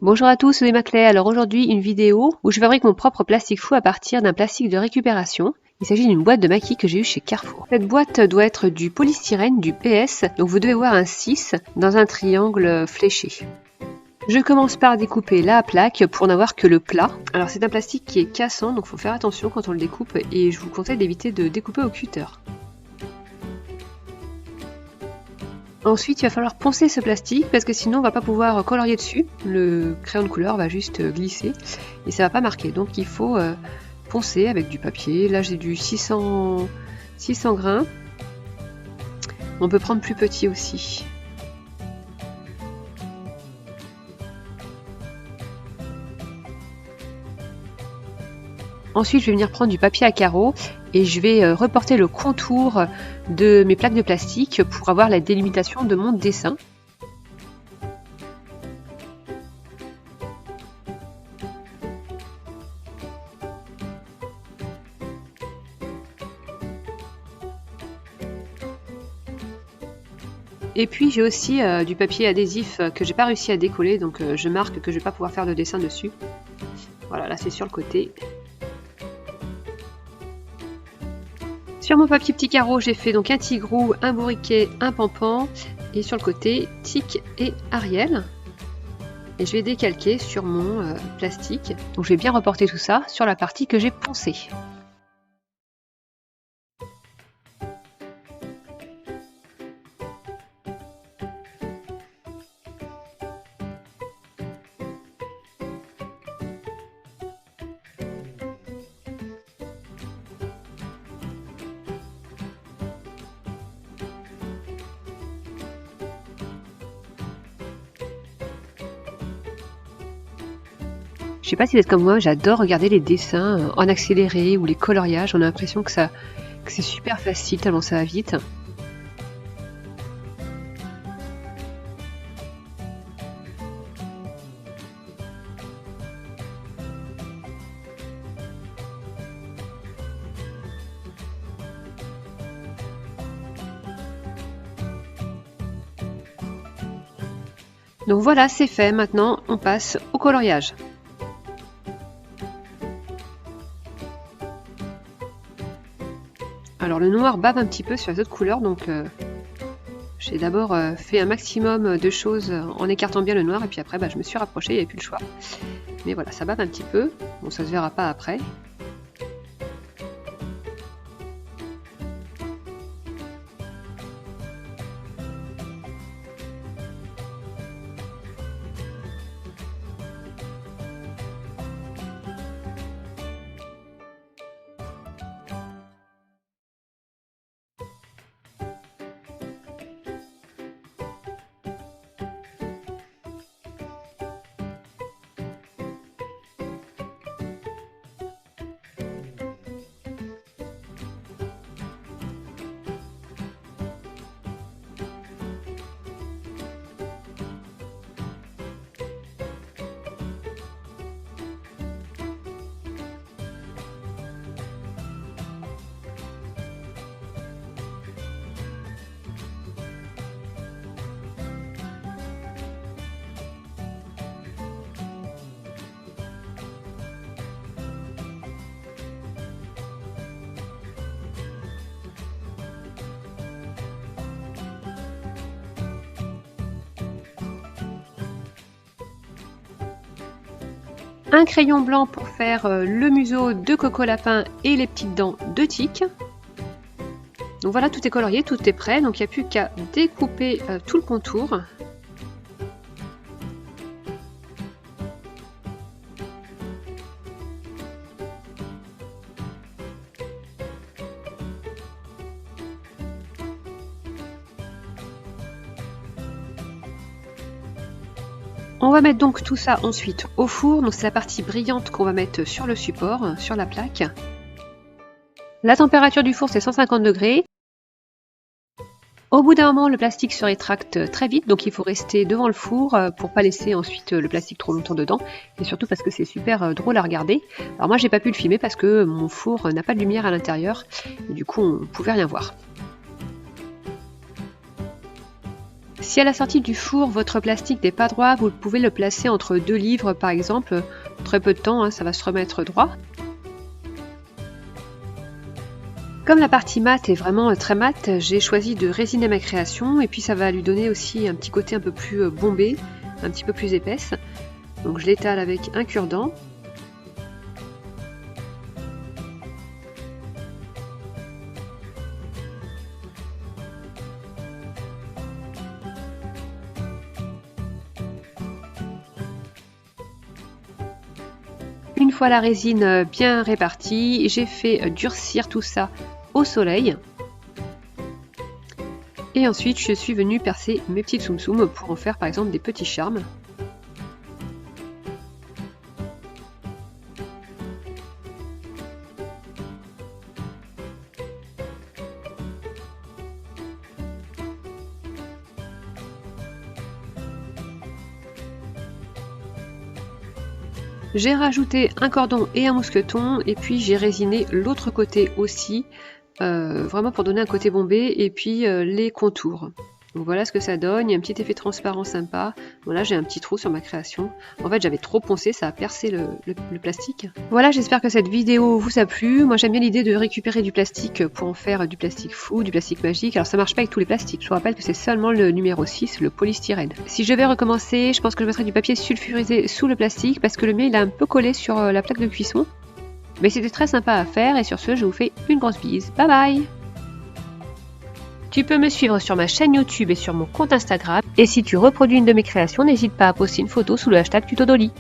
Bonjour à tous, c'est Maclay. Alors aujourd'hui, une vidéo où je fabrique mon propre plastique fou à partir d'un plastique de récupération. Il s'agit d'une boîte de maquis que j'ai eue chez Carrefour. Cette boîte doit être du polystyrène, du PS, donc vous devez voir un 6 dans un triangle fléché. Je commence par découper la plaque pour n'avoir que le plat. Alors c'est un plastique qui est cassant, donc il faut faire attention quand on le découpe et je vous conseille d'éviter de découper au cutter. Ensuite, il va falloir poncer ce plastique parce que sinon on va pas pouvoir colorier dessus. Le crayon de couleur va juste glisser et ça va pas marquer. Donc il faut poncer avec du papier. Là j'ai du 600 grains. On peut prendre plus petit aussi. Ensuite, je vais venir prendre du papier à carreaux et je vais reporter le contour de mes plaques de plastique pour avoir la délimitation de mon dessin. Et puis j'ai aussi du papier adhésif que j'ai pas réussi à décoller, donc je marque que je vais pas pouvoir faire de dessin dessus. Voilà, là c'est sur le côté. Sur mon papier petit carreau, j'ai fait donc un tigrou, un bourriquet, un pampan et sur le côté, tic et Ariel. Et je vais décalquer sur mon plastique. Donc je vais bien reporter tout ça sur la partie que j'ai poncée. Je sais pas si vous êtes comme moi, j'adore regarder les dessins en accéléré ou les coloriages. On a l'impression que c'est super facile tellement ça va vite. Donc voilà, c'est fait. Maintenant, on passe au coloriage. Alors le noir bave un petit peu sur les autres couleurs, donc j'ai d'abord fait un maximum de choses en écartant bien le noir, et puis après je me suis rapprochée, il n'y avait plus le choix. Mais voilà, ça bave un petit peu, bon ça se verra pas après. Un crayon blanc pour faire le museau de Coco Lapin et les petites dents de Tic. Donc voilà, tout est colorié, tout est prêt, donc il n'y a plus qu'à découper tout le contour. On va mettre donc tout ça ensuite au four, donc c'est la partie brillante qu'on va mettre sur le support, sur la plaque. La température du four c'est 150 degrés. Au bout d'un moment, le plastique se rétracte très vite, donc il faut rester devant le four pour pas laisser ensuite le plastique trop longtemps dedans, et surtout parce que c'est super drôle à regarder. Alors moi j'ai pas pu le filmer parce que mon four n'a pas de lumière à l'intérieur, et du coup on pouvait rien voir. Si à la sortie du four, votre plastique n'est pas droit, vous pouvez le placer entre 2 livres par exemple. Très peu de temps, hein, ça va se remettre droit. Comme la partie mat est vraiment très mate, j'ai choisi de résiner ma création et puis ça va lui donner aussi un petit côté un peu plus bombé, un petit peu plus épaisse. Donc je l'étale avec un cure-dent. Une fois la résine bien répartie, j'ai fait durcir tout ça au soleil. Et ensuite, je suis venue percer mes petites tsum tsum pour en faire par exemple des petits charmes. J'ai rajouté un cordon et un mousqueton et puis j'ai résiné l'autre côté aussi, vraiment pour donner un côté bombé et puis les contours. Donc voilà ce que ça donne, il y a un petit effet transparent sympa. Voilà, j'ai un petit trou sur ma création. En fait, j'avais trop poncé, ça a percé le plastique. Voilà, j'espère que cette vidéo vous a plu. Moi, j'aime bien l'idée de récupérer du plastique pour en faire du plastique fou, du plastique magique. Alors, ça marche pas avec tous les plastiques. Je vous rappelle que c'est seulement le numéro 6, le polystyrène. Si je vais recommencer, je pense que je mettrai du papier sulfurisé sous le plastique parce que le mien, il a un peu collé sur la plaque de cuisson. Mais c'était très sympa à faire et sur ce, je vous fais une grosse bise. Bye bye! Tu peux me suivre sur ma chaîne YouTube et sur mon compte Instagram. Et si tu reproduis une de mes créations, n'hésite pas à poster une photo sous le hashtag TutoDolly.